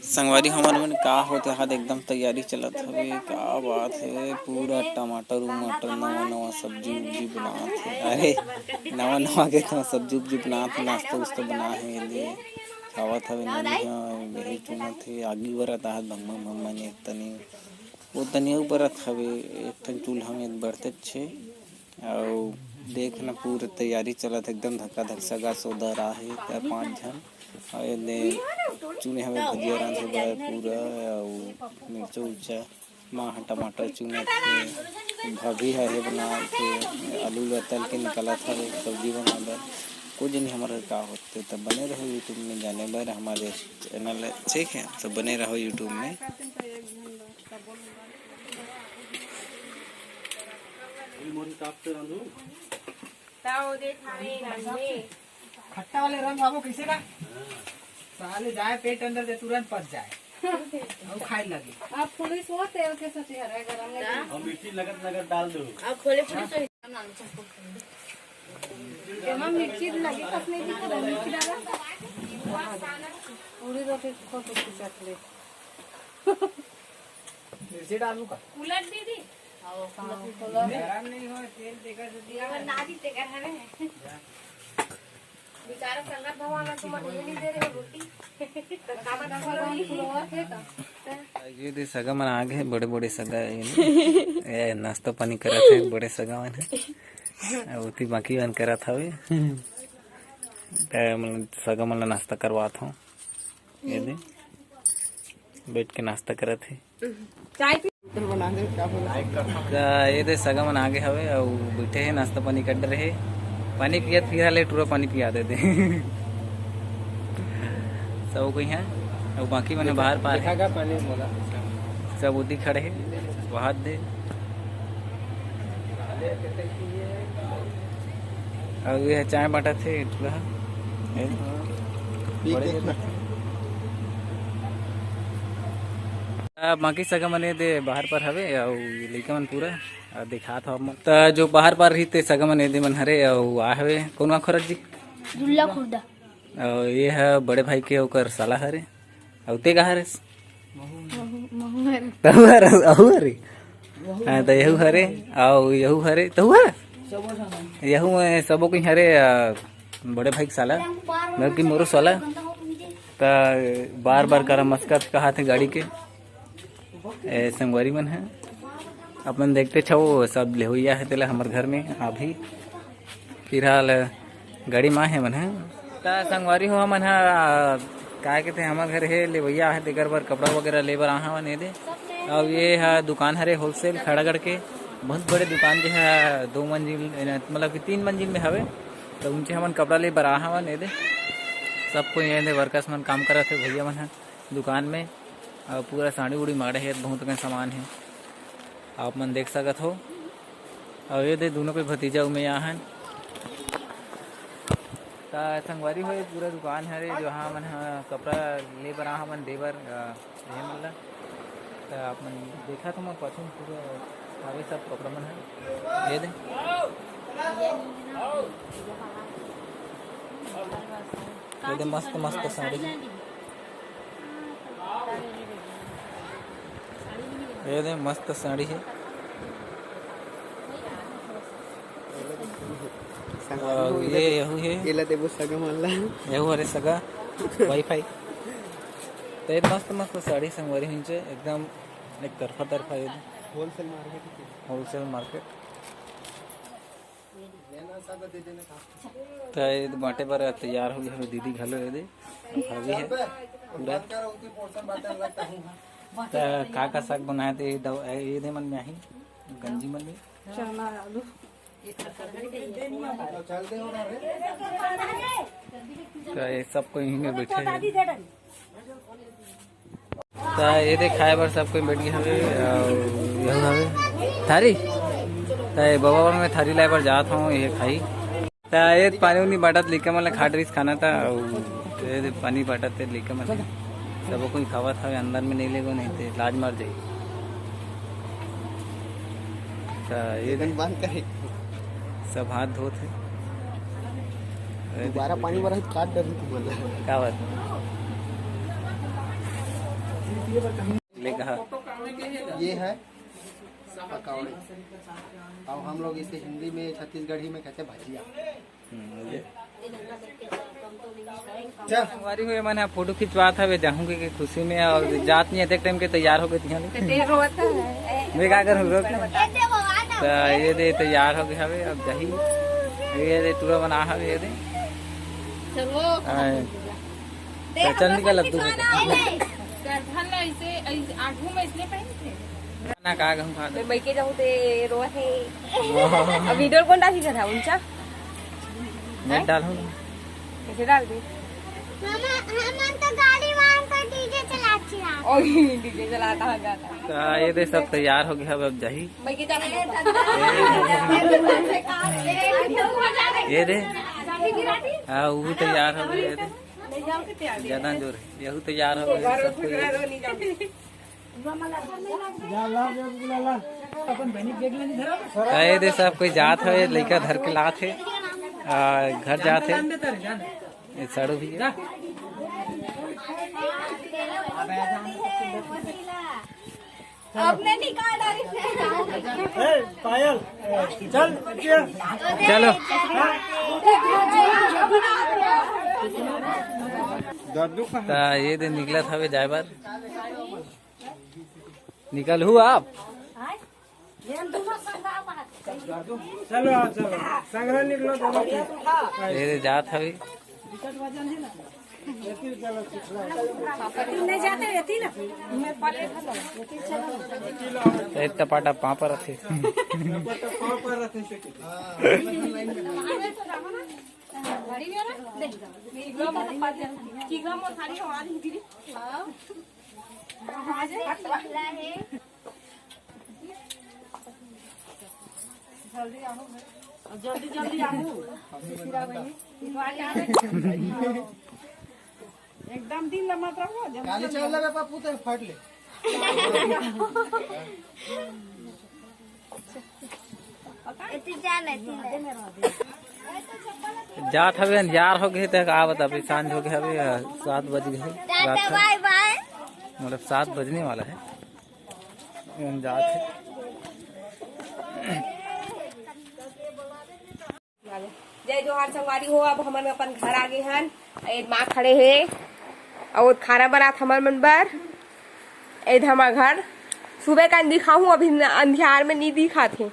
संगवारी हमन मन का होते हाथ एकदम तैयारी चलत हवे। का बात है, पूरा टमाटर उमाटर नवा नवा सब्जी उब्जी बनात हे। अरे नवा नवा के तो सब्जी उब्जी बनात, नाश्ता उस्ता बना है ये खावत हवे। ननिया यही चुनत हे, आगी बरत आहत भंग भंग एक तनी वो तनिया बरत हवे। एक ठन चूल्हा में बरते छे और देखना पूरा तैयारी चलत एकदम धक्का धक सगा सौदा आहे 5 जन और चुने हमें भजिया रांधे बर पूरा और मिर्चा उर्चा माह टमाटर चुने थे भाभी है बना के आलू तल के निकला था सब्जी बना बर कुछ नहीं हमारे का होते। तब बने रहो यूट्यूब में जाने बर हमारे चैनल है, ठीक है। तो बने रहो यूट्यूब में। खट्टा वाले रंग बाबू कैसे का साले जाए पेट अंदर से तुरंत पच जाए और खाए लगे। आप पुलिस वो तेल के साथ हरा गरम में और मिर्ची लगत लगत डाल दो। आप खोले पुलिस तो एमा मिर्ची लगी कसने दी तो मिर्ची डाला पूरी रोटी को तो साथ ले मिर्ची डालू का उलट दीदी आओ गरम नहीं हो तेल देकर दिया ना दी ते कर हवे बेचारा संगत भगवान तुम नहीं दे रहे रोटी तो काम ना करो ये दे सगा मन आगे बड़े बड़े सगा ये नाश्ता पानी करत है बड़े सगा मन है उती बाकी वन करत हवे मतलब सगा मन नाश्ता करवात हूं। ये दे बैठ के नाश्ता करत है चाय बना दे क्या बोला ये दे सगा मन आगे हवे और बैठे है नाश्ता पानी कर रहे पानी पिया फिर ले टूरा पानी पिया देते सब कोई है और बाकी मैंने बाहर पार है पानी बोला सब उदी खड़े है वहां दे और ये चाय बांटा थे टूरा बाकी सगा मने दे बाहर पर हवे और लइका मन पूरा दिखा था तो जो बाहर पर रही ते सगा मने दे मन हरे और आ हवे कौन खरत जी दुल्ला खुर्दा और ये है बड़े भाई के ओकर साला हरे और ते का हरे तहु हरे अहु हरे हां तो यहु हरे और यहु हरे तहु हरे यहु में सबो कोई हरे बड़े भाई के साला मतलब कि मोरो साला तो बार बार कर मस्कत कहा थे गाड़ी के संगवारी मन है अपन देखते छो सब ले हुआ है तेला हमारे घर में अभी फिलहाल गाड़ी माँ है मन है संगवारी हो मन है का कहते हमारे घर है ले भैया है तेकर बर कपड़ा वगैरह ले बर आहा ने दे। और ये है दुकान हरे होलसेल खड़ागढ़ के बहुत बड़े दुकान जो है 2 मंजिल मतलब कि 3 मंजिल में हवे तो उनसे हमन कपड़ा ले बर आहा ने दे। सबको ये दे वर्कर्स मन काम करत है भैया मन है दुकान में और पूरा साड़ी उड़ी मारे है बहुत के सामान है आप मन देख सकत हो। और ये दे दोनों के भतीजा में यहाँ संगवारी हो पूरा दुकान है रे जो हाँ मन कपड़ा ले बर हाँ मन देवर ये मतलब तो आप मन देखा तो मैं पसंद पूरा आगे सब कपड़ा मन है ये दे ये दे मस्त मस्त साड़ी ये दे मस्त साड़ी है ये यहू है केला देबो सगा मानला यहू अरे सगा वाईफाई तो ये मस्त मस्त साड़ी संगवारी हिंचे एकदम एक तरफा ये होलसेल मार्केट तो ये बाटे पर तैयार हो गया दीदी घलो ये दे भाभी है पूरा का साग बनाए थे ये दे मन में आई गंजी मन में चना आलू तो ये सबको यहीं में बैठे हैं तो ये दे खाए बर सबको बैठ गए हवे यहू हवे थारी तो बाबा में थारी लाए बर जात हूँ ये खाई तो ये पानी उनी बाटत लेके मतलब खाट रही खाना था और पानी बाटत लेके मतलब सब कोई खावा था अंदर में नहीं लेगो नहीं थे लाज मार जाए तो ये बंद करे सब हाथ धोते दोबारा पानी भरा काट डर क्या बात ले कहा ये है पकौड़े, और हम लोग इसे हिंदी में छत्तीसगढ़ी में कहते हैं भजिया। हमारी हुए मैंने फोटो खिंचवा था वे जाऊँ के खुशी में, और जात नहीं देख टाइम के तैयार हो गए थे मैं क्या करूँ रोक तो ये दे तैयार हो गया हवे। अब जही ये दे टूरा बना हवे ये दे चल निकल अब तू ना का कहूँ खा दे मैं के जाऊँ ते रोआ है अब वीडियो कौन डाली था उनका नेट डालूँ कैसे डाल दे मामा हम तो गाड़ी वहां पर डीजे चलाती है। और डीजे चलाता है गाता तो ये दे सब तैयार हो गया अब जही मैं के जाऊँ ये दे हाँ वो तैयार हो गए ये दे ज्यादा जोर यहू तैयार हो गए सब कोई अपन बहनी देख लेनी धरा ये दे सब कोई जात है लड़का धर के लात है घर जात है ये साड़ू भी है। अपने निकाल डाली पायल चल चलो तो ये दिन निकला था वे जाए बार निकल हूँ आप चलो संग्रह निकलो दोनों ये जात हवे इतना पाटा पापा रखे जल्दी जल्दी आओ एकदम दिन लम्बा रहो गाली चल लगे पप्पू तो फट ले। जात हवे अंजार हो गए तक आवत अभी सांझ हो गया अभी 7 बज गए रात बाय बाय। मतलब 7 बजने वाला है जात है। जय जोहार संगवारी हो। अब हमन अपन घर आ गए हन माँ खड़े है और खाना बना हमन मन बर हमारा घर सुबह का दिखाऊं अभी अंधियार में नहीं दिखाते।